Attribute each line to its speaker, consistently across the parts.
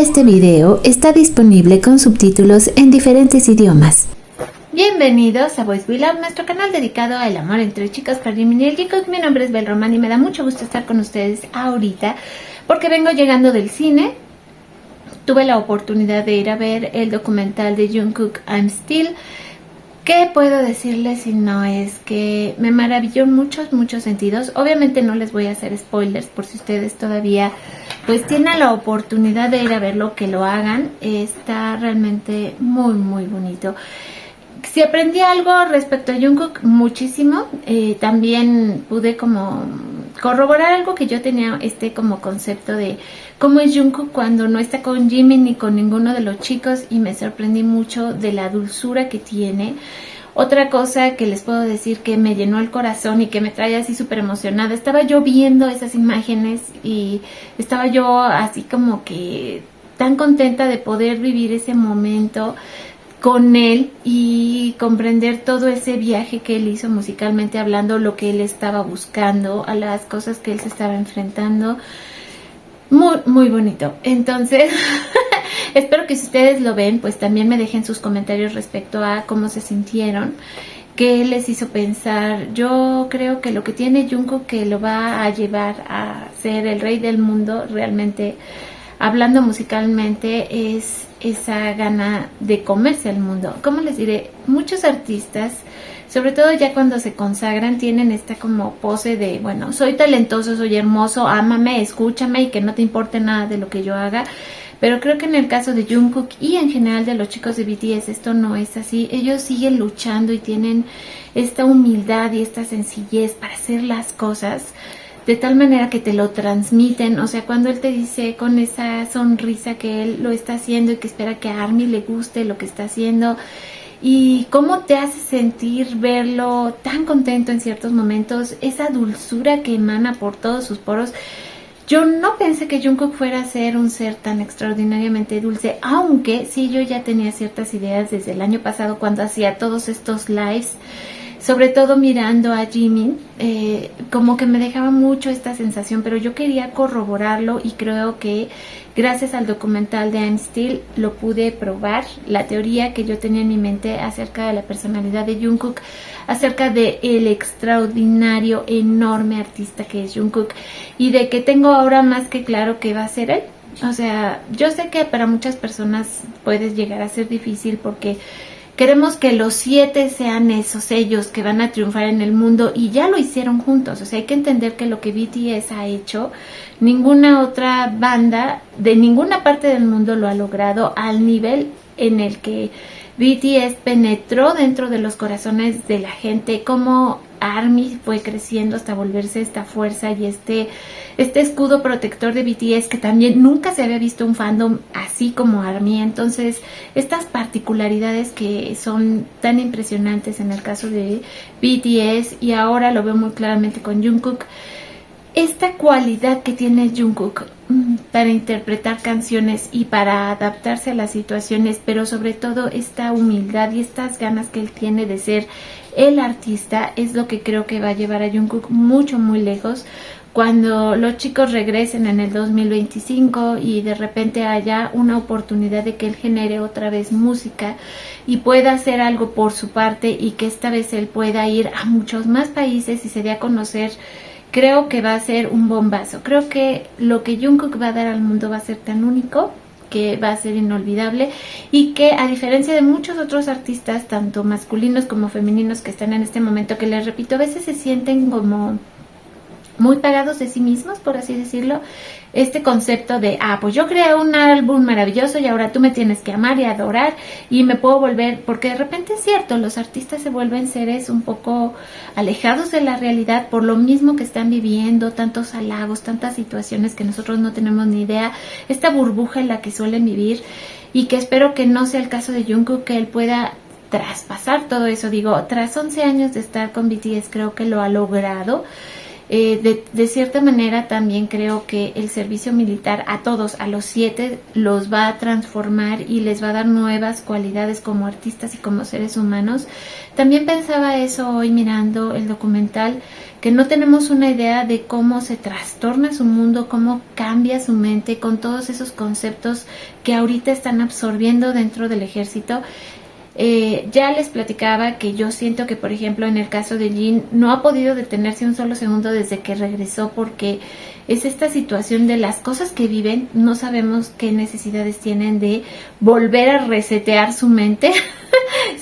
Speaker 1: Este video está disponible con subtítulos en diferentes idiomas.
Speaker 2: Bienvenidos a Boys We Love, nuestro canal dedicado al amor entre chicos chicos. Mi nombre es Bel Román y me da mucho gusto estar con ustedes ahorita porque vengo llegando del cine. Tuve la oportunidad de ir a ver el documental de Jungkook, I'm Still. ¿Qué puedo decirles si no es que me maravilló en muchos sentidos? Obviamente no les voy a hacer spoilers por si ustedes todavía pues tienen la oportunidad de ir a verlo, que lo hagan. Está realmente muy bonito. Si aprendí algo respecto a Jungkook, muchísimo. También pude como corroborar algo que yo tenía, como concepto de cómo es Jungkook cuando no está con Jimin ni con ninguno de los chicos, y me sorprendí mucho de la dulzura que tiene. Otra cosa que les puedo decir que me llenó el corazón y que me trae así súper emocionada, estaba yo viendo esas imágenes y estaba yo así como que tan contenta de poder vivir ese momento con él y comprender todo ese viaje que él hizo musicalmente hablando, lo que él estaba buscando, a las cosas que él se estaba enfrentando. Muy bonito. Entonces espero que si ustedes lo ven, pues también me dejen sus comentarios respecto a cómo se sintieron, qué les hizo pensar. Yo creo que lo que tiene Jungkook que lo va a llevar a ser el rey del mundo, realmente hablando musicalmente, es esa gana de comerse al mundo. ¿Cómo les diré? Muchos artistas, sobre todo ya cuando se consagran, tienen esta como pose de, bueno, soy talentoso, soy hermoso, ámame, escúchame y que no te importe nada de lo que yo haga. Pero creo que en el caso de Jungkook y en general de los chicos de BTS esto no es así. Ellos siguen luchando y tienen esta humildad y esta sencillez para hacer las cosas de tal manera que te lo transmiten. O sea, cuando él te dice con esa sonrisa que él lo está haciendo y que espera que a ARMY le guste lo que está haciendo, y cómo te hace sentir verlo tan contento en ciertos momentos, esa dulzura que emana por todos sus poros. Yo no pensé que Jungkook fuera a ser un ser tan extraordinariamente dulce, aunque sí yo ya tenía ciertas ideas desde el año pasado cuando hacía todos estos lives, sobre todo mirando a Jimin, como que me dejaba mucho esta sensación, pero yo quería corroborarlo y creo que gracias al documental de I'm Still lo pude probar. La teoría que yo tenía en mi mente acerca de la personalidad de Jungkook, acerca de el extraordinario, enorme artista que es Jungkook, y de que tengo ahora más que claro que va a ser él. O sea, yo sé que para muchas personas puede llegar a ser difícil porque queremos que los 7 sean esos ellos que van a triunfar en el mundo, y ya lo hicieron juntos. O sea, hay que entender que lo que BTS ha hecho, ninguna otra banda de ninguna parte del mundo lo ha logrado al nivel en el que BTS penetró dentro de los corazones de la gente, como ARMY fue creciendo hasta volverse esta fuerza y este escudo protector de BTS, que también nunca se había visto un fandom así como ARMY. Entonces, estas particularidades que son tan impresionantes en el caso de BTS, y ahora lo veo muy claramente con Jungkook, esta cualidad que tiene Jungkook para interpretar canciones y para adaptarse a las situaciones, pero sobre todo esta humildad y estas ganas que él tiene de ser el artista, es lo que creo que va a llevar a Jungkook muy lejos. Cuando los chicos regresen en el 2025 y de repente haya una oportunidad de que él genere otra vez música y pueda hacer algo por su parte, y que esta vez él pueda ir a muchos más países y se dé a conocer, creo que va a ser un bombazo. Creo que lo que Jungkook va a dar al mundo va a ser tan único que va a ser inolvidable, y que a diferencia de muchos otros artistas, tanto masculinos como femeninos que están en este momento, que les repito, a veces se sienten como muy pagados de sí mismos, por así decirlo, este concepto de, pues yo creé un álbum maravilloso y ahora tú me tienes que amar y adorar y me puedo volver, porque de repente es cierto, los artistas se vuelven seres un poco alejados de la realidad por lo mismo que están viviendo, tantos halagos, tantas situaciones que nosotros no tenemos ni idea, esta burbuja en la que suelen vivir, y que espero que no sea el caso de Jungkook, que él pueda traspasar todo eso. Digo, tras 11 años de estar con BTS, creo que lo ha logrado. De cierta manera también creo que el servicio militar a todos, a los 7, los va a transformar y les va a dar nuevas cualidades como artistas y como seres humanos. También pensaba eso hoy mirando el documental, que no tenemos una idea de cómo se trastorna su mundo, cómo cambia su mente con todos esos conceptos que ahorita están absorbiendo dentro del ejército. Ya les platicaba que yo siento que, por ejemplo, en el caso de Jin, no ha podido detenerse un solo segundo desde que regresó, porque es esta situación de las cosas que viven, no sabemos qué necesidades tienen de volver a resetear su mente,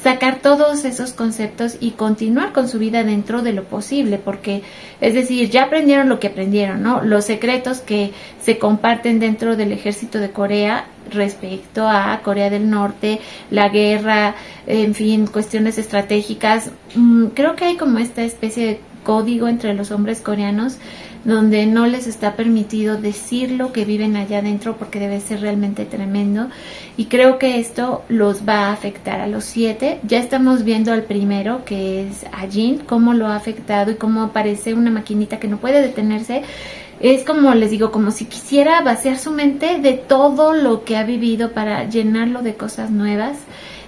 Speaker 2: sacar todos esos conceptos y continuar con su vida dentro de lo posible, porque, es decir, ya aprendieron lo que aprendieron, ¿no? Los secretos que se comparten dentro del ejército de Corea respecto a Corea del Norte, la guerra, en fin, cuestiones estratégicas. Creo que hay como esta especie de código entre los hombres coreanos donde no les está permitido decir lo que viven allá adentro, porque debe ser realmente tremendo, y creo que esto los va a afectar a los 7. Ya estamos viendo al primero, que es a Jin, cómo lo ha afectado y cómo parece una maquinita que no puede detenerse. Es como les digo, como si quisiera vaciar su mente de todo lo que ha vivido para llenarlo de cosas nuevas,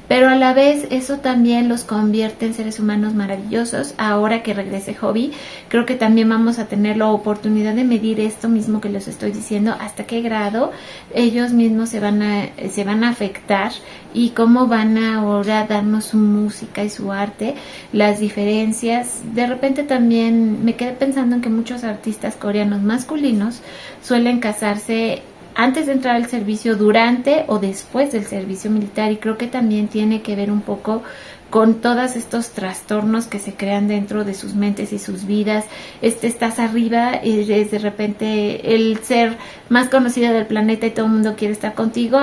Speaker 2: pero a la vez eso también los convierte en seres humanos maravillosos. Ahora que regrese Hobby, creo que también vamos a tener la oportunidad de medir esto mismo que les estoy diciendo, hasta qué grado ellos mismos se van a afectar y cómo van a ahora darnos su música y su arte, las diferencias. De repente también me quedé pensando en que muchos artistas coreanos masculinos suelen casarse antes de entrar al servicio, durante o después del servicio militar, y creo que también tiene que ver un poco con todos estos trastornos que se crean dentro de sus mentes y sus vidas. Estás arriba y es de repente el ser más conocido del planeta y todo el mundo quiere estar contigo,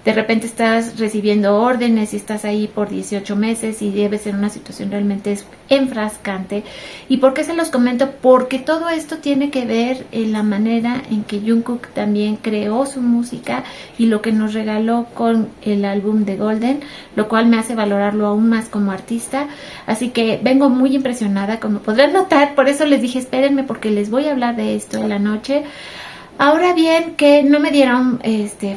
Speaker 2: de repente estás recibiendo órdenes y estás ahí por 18 meses y debe ser una situación realmente enfrascante. ¿Y por qué se los comento? Porque todo esto tiene que ver en la manera en que Jungkook también creó su música y lo que nos regaló con el álbum de Golden, lo cual me hace valorarlo aún más como artista. Así que vengo muy impresionada, como podrán notar, por eso les dije espérenme, porque les voy a hablar de esto en la noche. Ahora bien, que no me dieron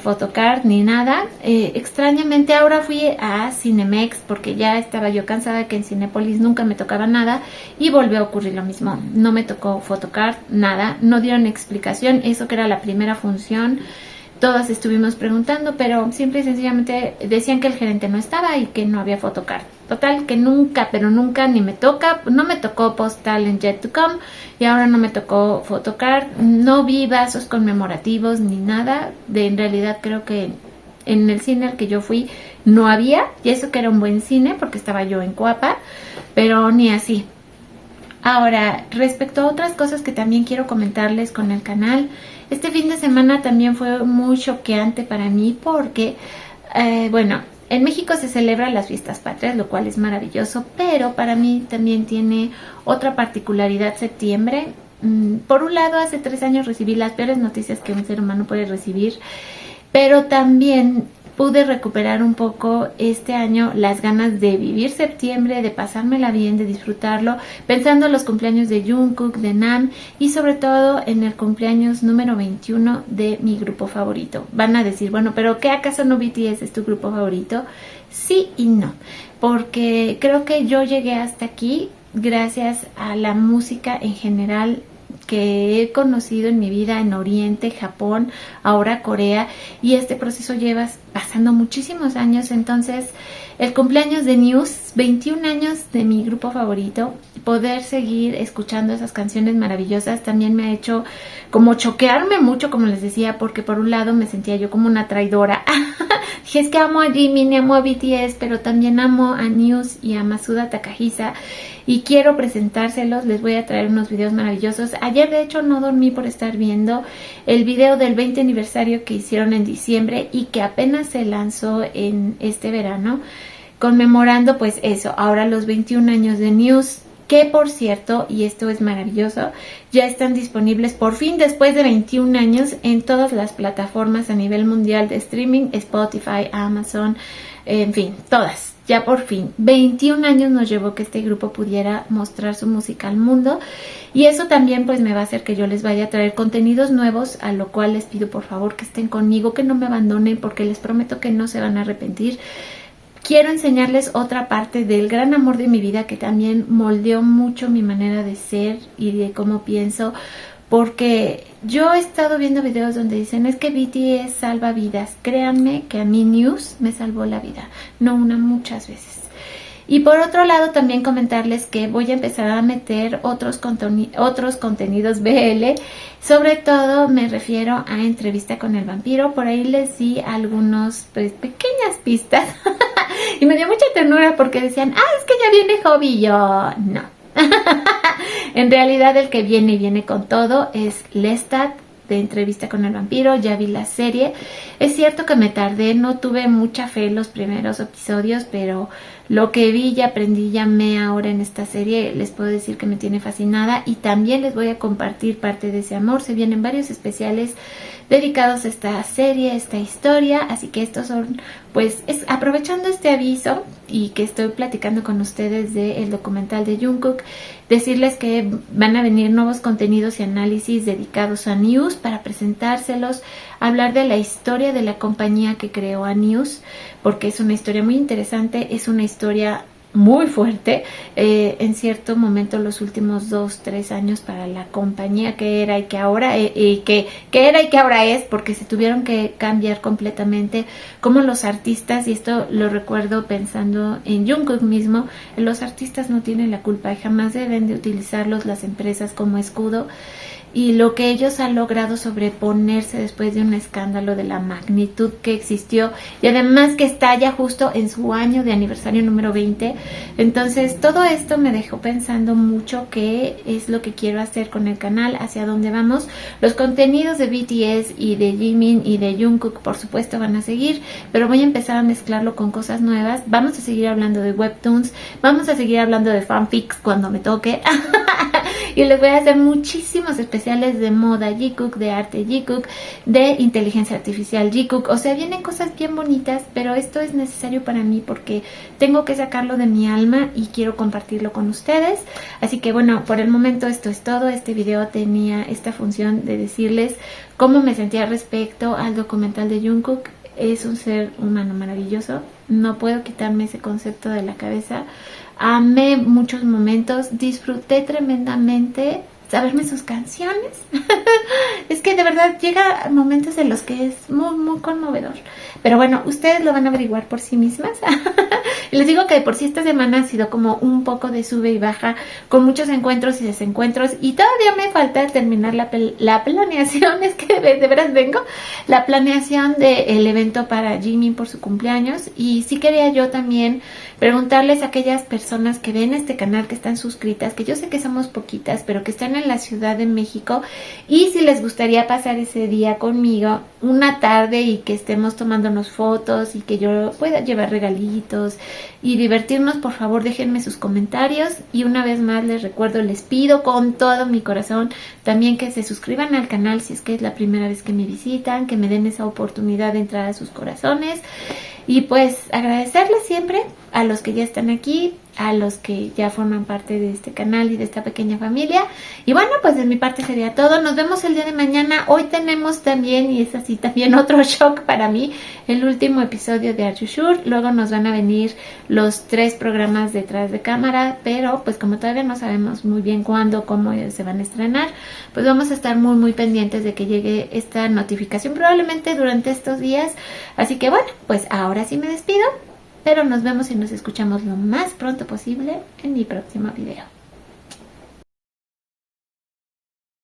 Speaker 2: photocard ni nada, extrañamente ahora fui a Cinemex porque ya estaba yo cansada de que en Cinépolis nunca me tocaba nada, y volvió a ocurrir lo mismo, no me tocó photocard, nada, no dieron explicación, eso que era la primera función. Todas estuvimos preguntando, pero simple y sencillamente decían que el gerente no estaba y que no había photocard. Total, que nunca, pero nunca ni me toca, no me tocó postal en Yet to Come y ahora no me tocó photocard. No vi vasos conmemorativos ni nada. En realidad creo que en el cine al que yo fui no había, y eso que era un buen cine porque estaba yo en Coapa, pero ni así. Ahora, respecto a otras cosas que también quiero comentarles con el canal, este fin de semana también fue muy choqueante para mí porque, bueno, en México se celebran las fiestas patrias, lo cual es maravilloso, pero para mí también tiene otra particularidad septiembre. Por un lado, hace 3 años recibí las peores noticias que un ser humano puede recibir, pero también pude recuperar un poco este año las ganas de vivir septiembre, de pasármela bien, de disfrutarlo, pensando en los cumpleaños de Jungkook, de Nam y sobre todo en el cumpleaños número 21 de mi grupo favorito. Van a decir, bueno, pero ¿qué acaso no BTS es tu grupo favorito? Sí y no, porque creo que yo llegué hasta aquí gracias a la música en general que he conocido en mi vida en Oriente, Japón, ahora Corea, y este proceso lleva pasando muchísimos años. Entonces el cumpleaños de News, 21 años de mi grupo favorito, poder seguir escuchando esas canciones maravillosas también me ha hecho como choquearme mucho, como les decía, porque por un lado me sentía yo como una traidora. Dije, es que amo a Jimin y amo a BTS, pero también amo a News y a Masuda Takahisa y quiero presentárselos. Les voy a traer unos videos maravillosos. Ayer de hecho no dormí por estar viendo el video del 20 aniversario que hicieron en diciembre y que apenas se lanzó en este verano, conmemorando pues eso, ahora los 21 años de News, que por cierto, y esto es maravilloso, ya están disponibles por fin después de 21 años en todas las plataformas a nivel mundial de streaming, Spotify, Amazon, en fin, todas. ya por fin, 21 años nos llevó que este grupo pudiera mostrar su música al mundo, y eso también pues me va a hacer que yo les vaya a traer contenidos nuevos, a lo cual les pido por favor que estén conmigo, que no me abandonen, porque les prometo que no se van a arrepentir. Quiero enseñarles otra parte del gran amor de mi vida que también moldeó mucho mi manera de ser y de cómo pienso, porque yo he estado viendo videos donde dicen es que BTS salva vidas. Créanme que a mí News me salvó la vida, no una, muchas veces. Y por otro lado también comentarles que voy a empezar a meter otros contenidos BL, sobre todo me refiero a Entrevista con el Vampiro. Por ahí les di algunos pues, pequeñas pistas y me dio mucha ternura porque decían, es que ya viene Hobby, y yo no. En realidad el que viene y viene con todo es Lestat de Entrevista con el Vampiro. Ya vi la serie, es cierto que me tardé, no tuve mucha fe en los primeros episodios, pero lo que vi y aprendí y amé ahora en esta serie, les puedo decir que me tiene fascinada, y también les voy a compartir parte de ese amor. Se vienen varios especiales dedicados a esta serie, a esta historia, así que estos son, pues, aprovechando este aviso y que estoy platicando con ustedes del documental de Jungkook, decirles que van a venir nuevos contenidos y análisis dedicados a News para presentárselos, hablar de la historia de la compañía que creó a News, porque es una historia muy interesante, es una historia muy fuerte, en cierto momento los últimos 2-3 años para la compañía que era y que ahora que era y que ahora es, porque se tuvieron que cambiar completamente, como los artistas, y esto lo recuerdo pensando en Jungkook mismo, los artistas no tienen la culpa y jamás deben de utilizarlos las empresas como escudo. Y lo que ellos han logrado sobreponerse después de un escándalo de la magnitud que existió, y además que está ya justo en su año de aniversario número 20. Entonces todo esto me dejó pensando mucho qué es lo que quiero hacer con el canal, hacia dónde vamos. Los contenidos de BTS y de Jimin y de Jungkook por supuesto van a seguir, pero voy a empezar a mezclarlo con cosas nuevas. Vamos a seguir hablando de webtoons, vamos a seguir hablando de fanfics cuando me toque y les voy a hacer muchísimos especiales de moda Jikook, de arte Jikook, de inteligencia artificial Jikook. O sea, vienen cosas bien bonitas, pero esto es necesario para mí porque tengo que sacarlo de mi alma y quiero compartirlo con ustedes. Así que bueno, por el momento esto es todo. Este video tenía esta función de decirles cómo me sentía respecto al documental de Jungkook. Es un ser humano maravilloso, no puedo quitarme ese concepto de la cabeza. Amé muchos momentos, disfruté tremendamente saberme sus canciones. Es que de verdad llega momentos en los que es muy, muy conmovedor. Pero bueno, ustedes lo van a averiguar por sí mismas. Y les digo que de por sí esta semana ha sido como un poco de sube y baja, con muchos encuentros y desencuentros. Y todavía me falta terminar la planeación, es que de veras vengo, la planeación del evento para Jimin por su cumpleaños. Y sí quería yo también preguntarles a aquellas personas que ven este canal, que están suscritas, que yo sé que somos poquitas, pero que están en la Ciudad de México, y si les gustaría pasar ese día conmigo, una tarde, y que estemos tomándonos fotos y que yo pueda llevar regalitos y divertirnos, por favor déjenme sus comentarios. Y una vez más les recuerdo, les pido con todo mi corazón también que se suscriban al canal si es que es la primera vez que me visitan, que me den esa oportunidad de entrar a sus corazones. Y pues agradecerles siempre a los que ya están aquí, a los que ya forman parte de este canal y de esta pequeña familia. Y bueno, pues de mi parte sería todo. Nos vemos el día de mañana. Hoy tenemos también, y es así también otro shock para mí, el último episodio de Are You Sure. Luego nos van a venir los 3 programas detrás de cámara, pero pues como todavía no sabemos muy bien cuándo, cómo se van a estrenar, pues vamos a estar muy muy pendientes de que llegue esta notificación probablemente durante estos días. Así que bueno, pues ahora sí me despido, pero nos vemos y nos escuchamos lo más pronto posible en mi próximo video.